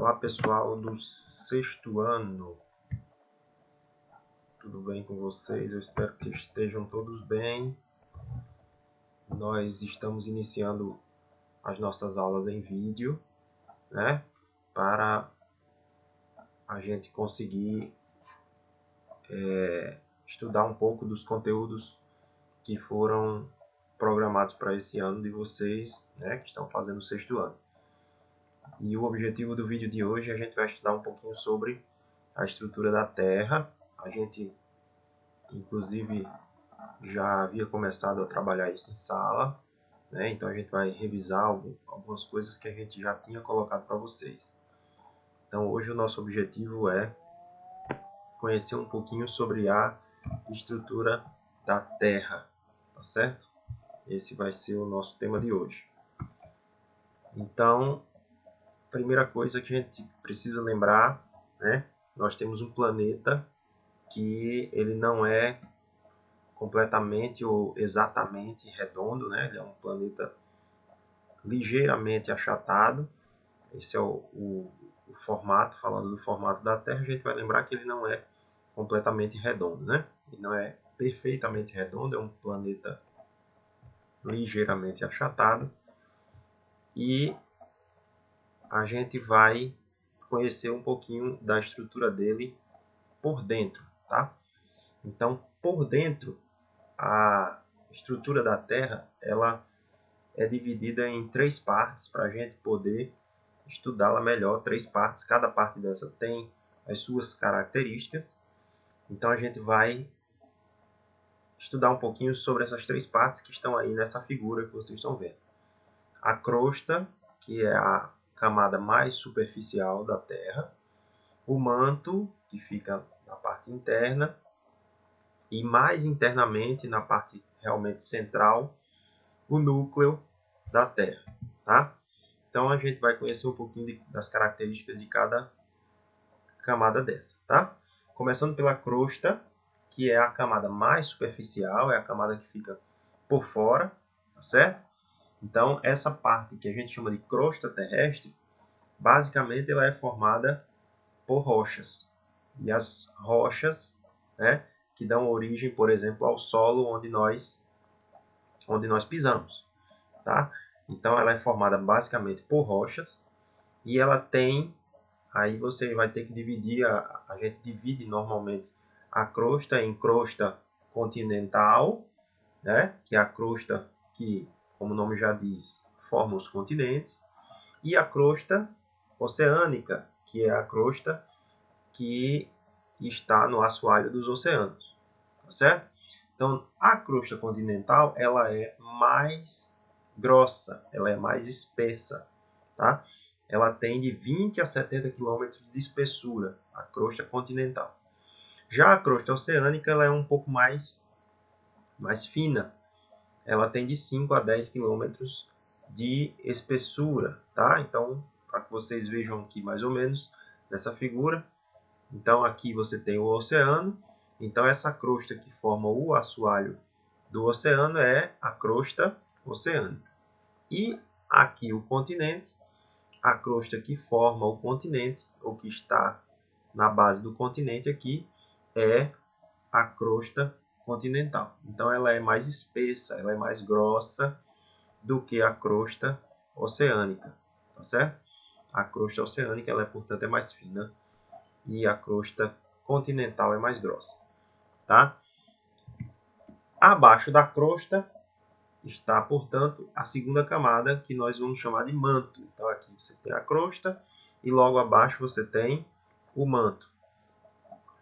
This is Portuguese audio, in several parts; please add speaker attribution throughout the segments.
Speaker 1: Olá pessoal do sexto ano, tudo bem com vocês? Eu espero que estejam todos bem. Nós estamos iniciando as nossas aulas em vídeo, né? Para a gente conseguir estudar um pouco dos conteúdos que foram programados para esse ano de vocês, né? Que estão fazendo o sexto ano. E o objetivo do vídeo de hoje, a gente vai estudar um pouquinho sobre a estrutura da Terra. A gente, inclusive, já havia começado a trabalhar isso em sala, né? Então a gente vai revisar algumas coisas que a gente já tinha colocado para vocês. Então hoje o nosso objetivo é conhecer um pouquinho sobre a estrutura da Terra, tá certo? Esse vai ser o nosso tema de hoje. Então, primeira coisa que a gente precisa lembrar, né? Nós temos um planeta que ele não é completamente ou exatamente redondo, né? Ele é um planeta ligeiramente achatado. Esse é o formato. Falando do formato da Terra, a gente vai lembrar que ele não é completamente redondo, né? Ele não é perfeitamente redondo, é um planeta ligeiramente achatado. E a gente vai conhecer um pouquinho da estrutura dele por dentro, tá? Então, por dentro, a estrutura da Terra, ela é dividida em três partes para a gente poder estudá-la melhor. Três partes, cada parte dessa tem as suas características. Então a gente vai estudar um pouquinho sobre essas três partes que estão aí nessa figura que vocês estão vendo. A crosta, que é a camada mais superficial da Terra. O manto, que fica na parte interna. E mais internamente, na parte realmente central, o núcleo da Terra, tá? Então a gente vai conhecer um pouquinho das características de cada camada dessa, tá? Começando pela crosta, que é a camada mais superficial, é a camada que fica por fora, tá certo? Então essa parte que a gente chama de crosta terrestre, basicamente ela é formada por rochas. E as rochas, né, que dão origem, por exemplo, ao solo onde nós pisamos, tá? Então ela é formada basicamente por rochas e ela tem, aí você vai ter que dividir, a gente divide normalmente a crosta em crosta continental, né? Que é a crosta que, como o nome já diz, forma os continentes, e a crosta oceânica, que é a crosta que está no assoalho dos oceanos, tá certo? Então, a crosta continental, ela é mais grossa, ela é mais espessa, tá? Ela tem de 20 a 70 km de espessura, a crosta continental. Já a crosta oceânica, ela é um pouco mais fina, ela tem de 5 a 10 km de espessura, tá? Então, para que vocês vejam aqui mais ou menos nessa figura, então aqui você tem o oceano. Então essa crosta que forma o assoalho do oceano é a crosta oceânica. E aqui o continente, a crosta que forma o continente, ou que está na base do continente aqui, é a crosta continental. Então ela é mais espessa, ela é mais grossa do que a crosta oceânica, tá certo? A crosta oceânica, ela portanto é mais fina e a crosta continental é mais grossa, tá? Abaixo da crosta está, portanto, a segunda camada, que nós vamos chamar de manto. Então aqui você tem a crosta e logo abaixo você tem o manto.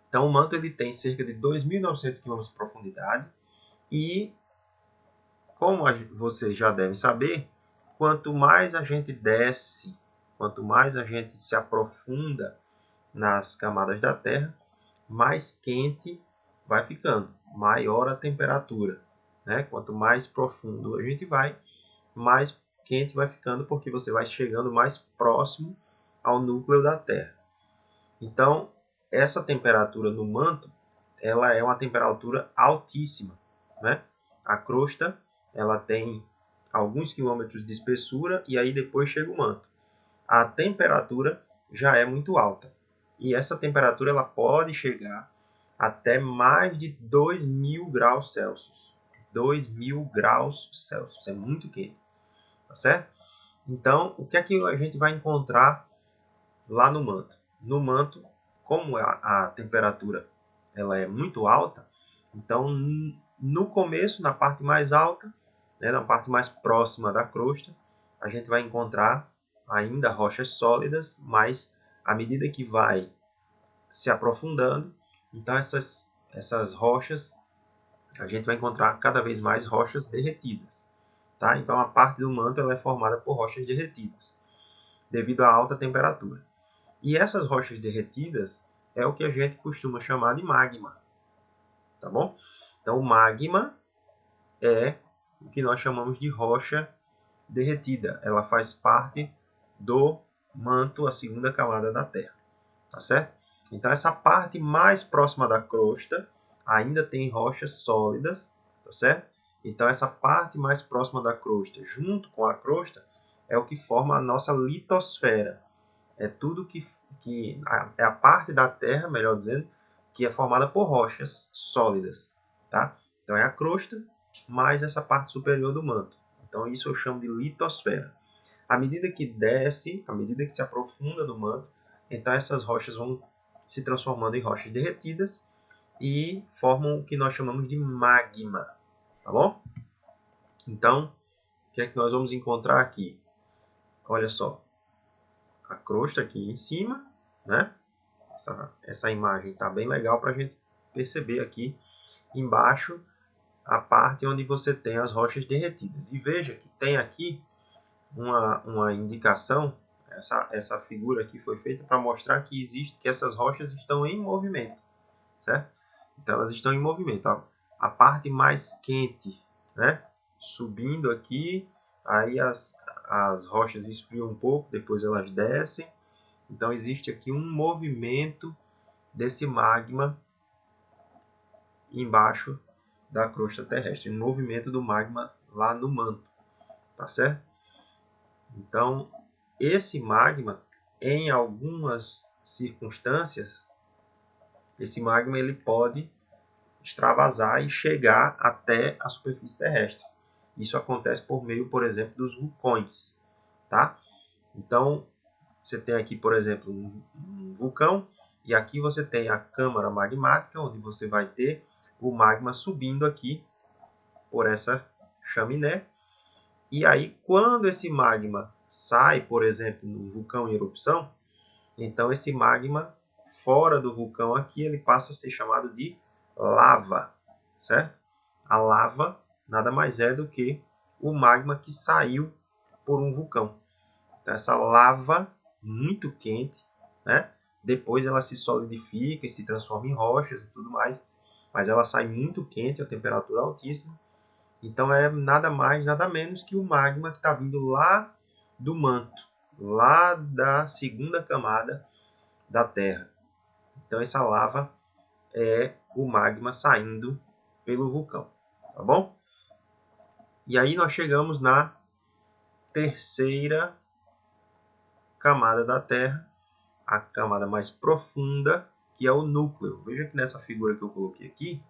Speaker 1: Então o manto ele tem cerca de 2.900 km de profundidade e, como vocês já devem saber, quanto mais a gente desce, quanto mais a gente se aprofunda nas camadas da Terra, mais quente vai ficando, maior a temperatura, né? Quanto mais profundo a gente vai, mais quente vai ficando, porque você vai chegando mais próximo ao núcleo da Terra. Então, essa temperatura no manto, ela é uma temperatura altíssima, né? A crosta, ela tem alguns quilômetros de espessura e aí depois chega o manto. A temperatura já é muito alta. E essa temperatura ela pode chegar até mais de 2.000 graus Celsius. 2.000 graus Celsius, é muito quente, tá certo? Então, o que é que a gente vai encontrar lá no manto? No manto, como a temperatura ela é muito alta, então no começo, na parte mais alta, né, na parte mais próxima da crosta, a gente vai encontrar ainda rochas sólidas, mas à medida que vai se aprofundando, então essas rochas, a gente vai encontrar cada vez mais rochas derretidas. Tá? Então a parte do manto ela é formada por rochas derretidas, devido à alta temperatura. E essas rochas derretidas é o que a gente costuma chamar de magma. Tá bom? Então o magma é o que nós chamamos de rocha derretida. Ela faz parte do manto, a segunda camada da Terra. Tá certo? Então essa parte mais próxima da crosta ainda tem rochas sólidas, tá certo? Então essa parte mais próxima da crosta, junto com a crosta, é o que forma a nossa litosfera. É tudo que é a parte da Terra, melhor dizendo, que é formada por rochas sólidas, tá? Então é a crosta mais essa parte superior do manto. Então isso eu chamo de litosfera. À medida que desce, à medida que se aprofunda no manto, então essas rochas vão se transformando em rochas derretidas e formam o que nós chamamos de magma, tá bom? Então, o que é que nós vamos encontrar aqui? Olha só, a crosta aqui em cima, né? Essa imagem está bem legal para a gente perceber aqui embaixo a parte onde você tem as rochas derretidas. E veja que tem aqui uma indicação, essa figura aqui foi feita para mostrar que essas rochas estão em movimento, certo? Então elas estão em movimento. A parte mais quente, né? Subindo aqui, aí as rochas esfriam um pouco, depois elas descem. Então existe aqui um movimento desse magma embaixo da crosta terrestre, um movimento do magma lá no manto, tá certo? Então, esse magma, em algumas circunstâncias, esse magma ele pode extravasar e chegar até a superfície terrestre. Isso acontece por meio, por exemplo, dos vulcões, tá? Então, você tem aqui, por exemplo, um vulcão, e aqui você tem a câmara magmática, onde você vai ter o magma subindo aqui por essa chaminé. E aí, quando esse magma sai, por exemplo, no vulcão em erupção, então esse magma fora do vulcão aqui, ele passa a ser chamado de lava, certo? A lava nada mais é do que o magma que saiu por um vulcão. Então, essa lava muito quente, né? Depois ela se solidifica e se transforma em rochas e tudo mais, mas ela sai muito quente, a temperatura altíssima. Então é nada mais, nada menos que o magma que está vindo lá do manto, lá da segunda camada da Terra. Então essa lava é o magma saindo pelo vulcão, tá bom? E aí nós chegamos na terceira camada da Terra, a camada mais profunda, que é o núcleo. Veja que nessa figura que eu coloquei aqui,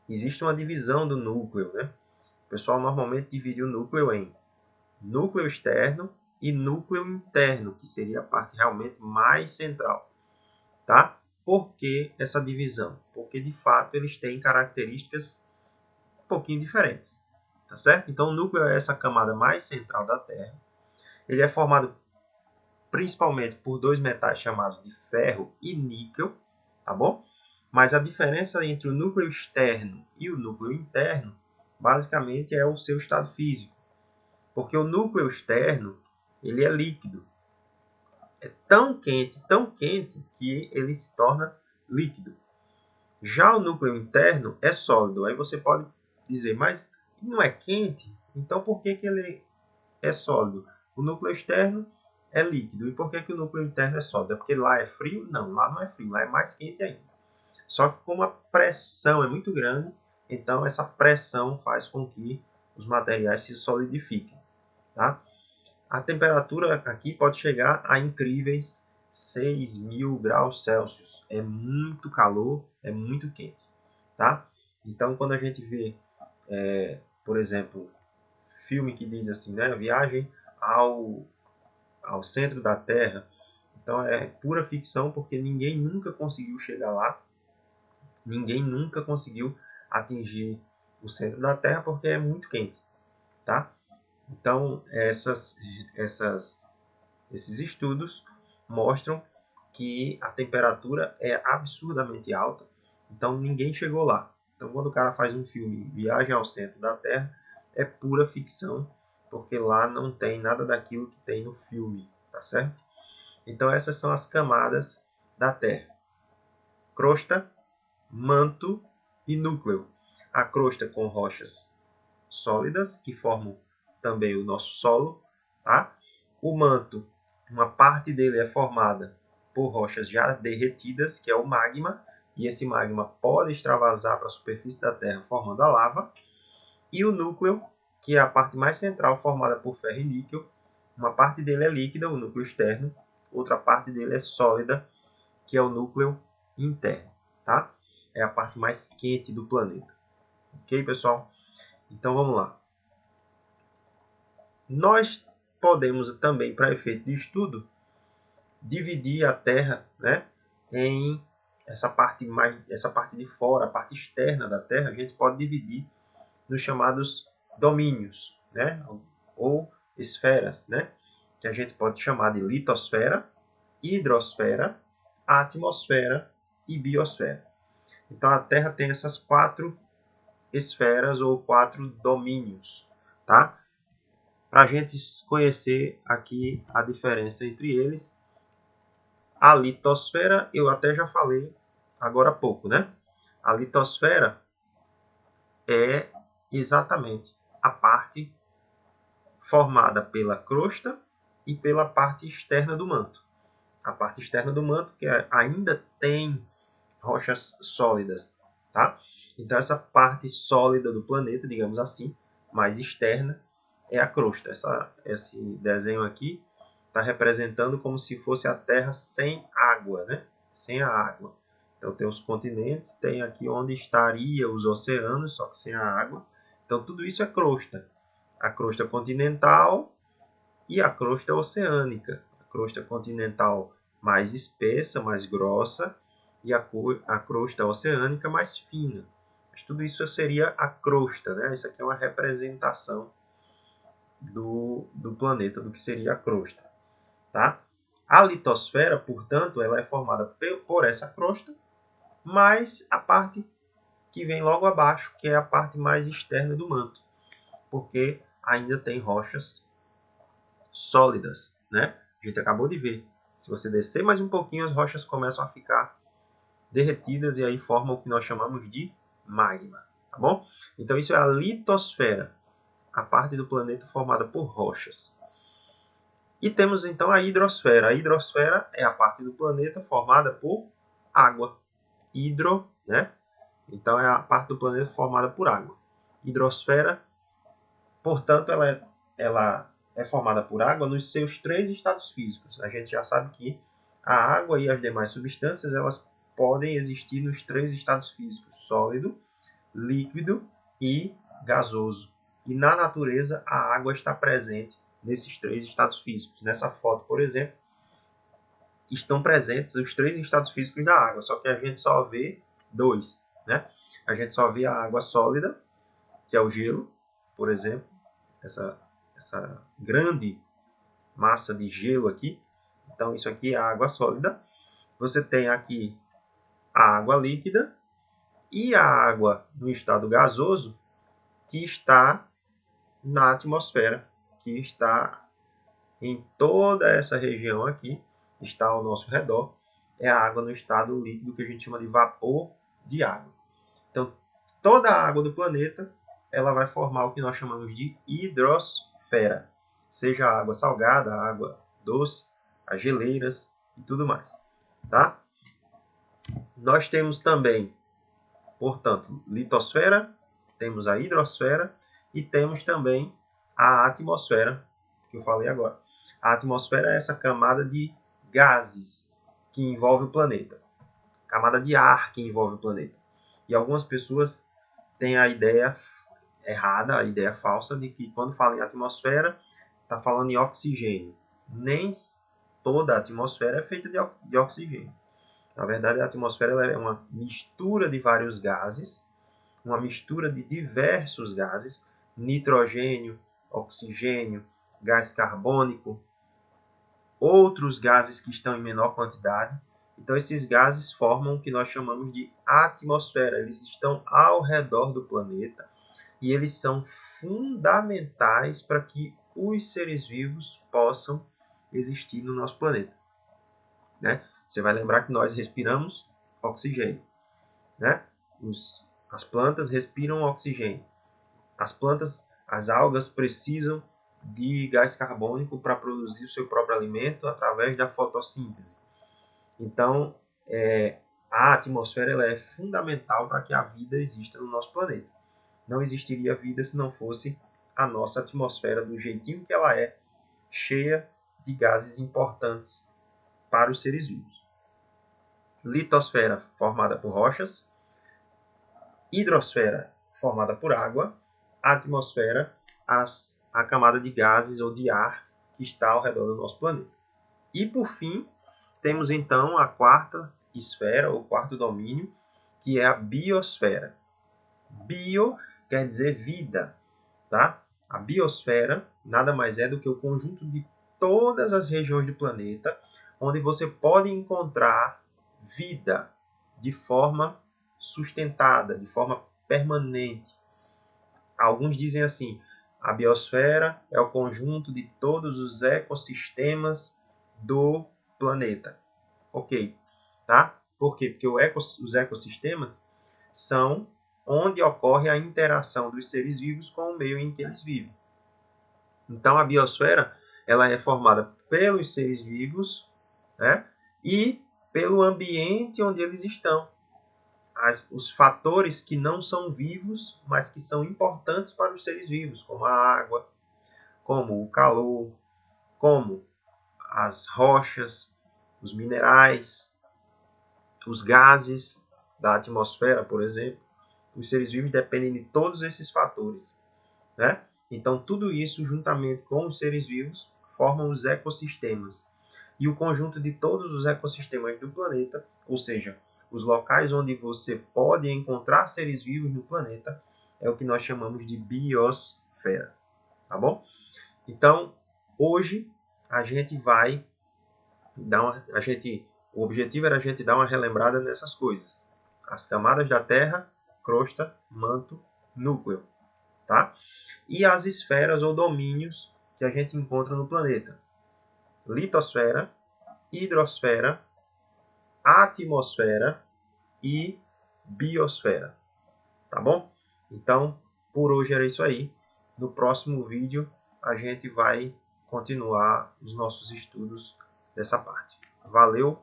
Speaker 1: existe uma divisão do núcleo, né? O pessoal normalmente divide o núcleo em núcleo externo e núcleo interno, que seria a parte realmente mais central, tá? Por que essa divisão? Porque de fato eles têm características um pouquinho diferentes, tá certo? Então o núcleo é essa camada mais central da Terra. Ele é formado principalmente por dois metais chamados de ferro e níquel, tá bom? Mas a diferença entre o núcleo externo e o núcleo interno, basicamente é o seu estado físico. Porque o núcleo externo, ele é líquido. É tão quente que ele se torna líquido. Já o núcleo interno é sólido. Aí você pode dizer, mas não é quente? Então por que ele é sólido? O núcleo externo é líquido. E por que o núcleo interno é sólido? É porque lá é frio? Não, lá não é frio. Lá é mais quente ainda. Só que como a pressão é muito grande, então essa pressão faz com que os materiais se solidifiquem. Tá? A temperatura aqui pode chegar a incríveis 6.000 graus Celsius. É muito calor, é muito quente, tá? Então, quando a gente vê, por exemplo, filme que diz assim, né, viagem ao centro da Terra, então é pura ficção, porque ninguém nunca conseguiu chegar lá, ninguém nunca conseguiu atingir o centro da Terra porque é muito quente, tá? Então, esses estudos mostram que a temperatura é absurdamente alta, então ninguém chegou lá. Então, quando o cara faz um filme Viagem ao Centro da Terra, é pura ficção, porque lá não tem nada daquilo que tem no filme, tá certo? Então, essas são as camadas da Terra: crosta, manto e núcleo. A crosta com rochas sólidas, que formam também o nosso solo, tá? O manto, uma parte dele é formada por rochas já derretidas, que é o magma, e esse magma pode extravasar para a superfície da Terra formando a lava. E o núcleo, que é a parte mais central, formada por ferro e níquel. Uma parte dele é líquida, o núcleo externo, outra parte dele é sólida, que é o núcleo interno, tá? É a parte mais quente do planeta. Ok, pessoal? Então vamos lá. Nós podemos também, para efeito de estudo, dividir a Terra, né, em essa parte de fora, a parte externa da Terra, a gente pode dividir nos chamados domínios, né, ou esferas, né, que a gente pode chamar de litosfera, hidrosfera, atmosfera e biosfera. Então a Terra tem essas 4 esferas ou 4 domínios, tá? Para a gente conhecer aqui a diferença entre eles, a litosfera eu até já falei agora há pouco, né? A litosfera é exatamente a parte formada pela crosta e pela parte externa do manto. A parte externa do manto que ainda tem rochas sólidas, tá? Então essa parte sólida do planeta, digamos assim, mais externa, é a crosta. Esse desenho aqui está representando como se fosse a Terra sem água, né? Sem a água. Então tem os continentes, tem aqui onde estariam os oceanos, só que sem a água. Então tudo isso é crosta. A crosta continental e a crosta oceânica. A crosta continental mais espessa, mais grossa, e a crosta oceânica mais fina. Mas tudo isso seria a crosta, né? Isso aqui é uma representação do planeta, do que seria a crosta. Tá? A litosfera, portanto, ela é formada por essa crosta, mais a parte que vem logo abaixo, que é a parte mais externa do manto, porque ainda tem rochas sólidas, né? A gente acabou de ver. Se você descer mais um pouquinho, as rochas começam a ficar derretidas e aí formam o que nós chamamos de magma, tá bom? Então isso é a litosfera, a parte do planeta formada por rochas. E temos então a hidrosfera. A hidrosfera é a parte do planeta formada por água. Hidro, né? Então é a parte do planeta formada por água. Hidrosfera, portanto, ela é formada por água nos seus 3 estados físicos. A gente já sabe que a água e as demais substâncias elas podem existir nos 3 estados físicos: sólido, líquido e gasoso. E na natureza a água está presente nesses 3 estados físicos. Nessa foto, por exemplo, estão presentes os 3 estados físicos da água, só que a gente só vê 2, né? A gente só vê a água sólida, que é o gelo, por exemplo, essa grande massa de gelo aqui. Então isso aqui é a água sólida. Você tem aqui a água líquida e a água no estado gasoso, que está na atmosfera, que está em toda essa região aqui, está ao nosso redor, é a água no estado líquido que a gente chama de vapor de água. Então, toda a água do planeta ela vai formar o que nós chamamos de hidrosfera, seja a água salgada, a água doce, as geleiras e tudo mais, tá? Nós temos também, portanto, litosfera, temos a hidrosfera e temos também a atmosfera, que eu falei agora. A atmosfera é essa camada de gases que envolvem o planeta, camada de ar que envolve o planeta. E algumas pessoas têm a ideia errada, a ideia falsa de que quando fala em atmosfera, está falando em oxigênio. Nem toda a atmosfera é feita de oxigênio. Na verdade, a atmosfera é uma mistura de vários gases, uma mistura de diversos gases, nitrogênio, oxigênio, gás carbônico, outros gases que estão em menor quantidade. Então, esses gases formam o que nós chamamos de atmosfera. Eles estão ao redor do planeta e eles são fundamentais para que os seres vivos possam existir no nosso planeta. Né? Você vai lembrar que nós respiramos oxigênio. Né? As plantas respiram oxigênio. As plantas, as algas precisam de gás carbônico para produzir o seu próprio alimento através da fotossíntese. Então, a atmosfera ela é fundamental para que a vida exista no nosso planeta. Não existiria vida se não fosse a nossa atmosfera do jeitinho que ela é, cheia de gases importantes para os seres vivos. Litosfera, formada por rochas. Hidrosfera, formada por água. Atmosfera, a camada de gases ou de ar que está ao redor do nosso planeta. E, por fim, temos então a quarta esfera, ou quarto domínio, que é a biosfera. Bio quer dizer vida, tá? A biosfera nada mais é do que o conjunto de todas as regiões do planeta onde você pode encontrar vida de forma sustentada, de forma permanente. Alguns dizem assim, a biosfera é o conjunto de todos os ecossistemas do planeta. Ok, tá? Por quê? Porque os ecossistemas são onde ocorre a interação dos seres vivos com o meio em que eles vivem. Então, a biosfera ela é formada pelos seres vivos, né? E pelo ambiente onde eles estão. Os fatores que não são vivos, mas que são importantes para os seres vivos, como a água, como o calor, como as rochas, os minerais, os gases da atmosfera, por exemplo. Os seres vivos dependem de todos esses fatores, né? Então, tudo isso, juntamente com os seres vivos, formam os ecossistemas. E o conjunto de todos os ecossistemas do planeta, ou seja, os locais onde você pode encontrar seres vivos no planeta, é o que nós chamamos de biosfera. Tá bom? Então, hoje, a gente vai dar o objetivo era a gente dar uma relembrada nessas coisas. As camadas da Terra, crosta, manto, núcleo. Tá? E as esferas ou domínios que a gente encontra no planeta. Litosfera, hidrosfera, atmosfera e biosfera. Tá bom? Então, por hoje era isso aí. No próximo vídeo, a gente vai continuar os nossos estudos dessa parte. Valeu!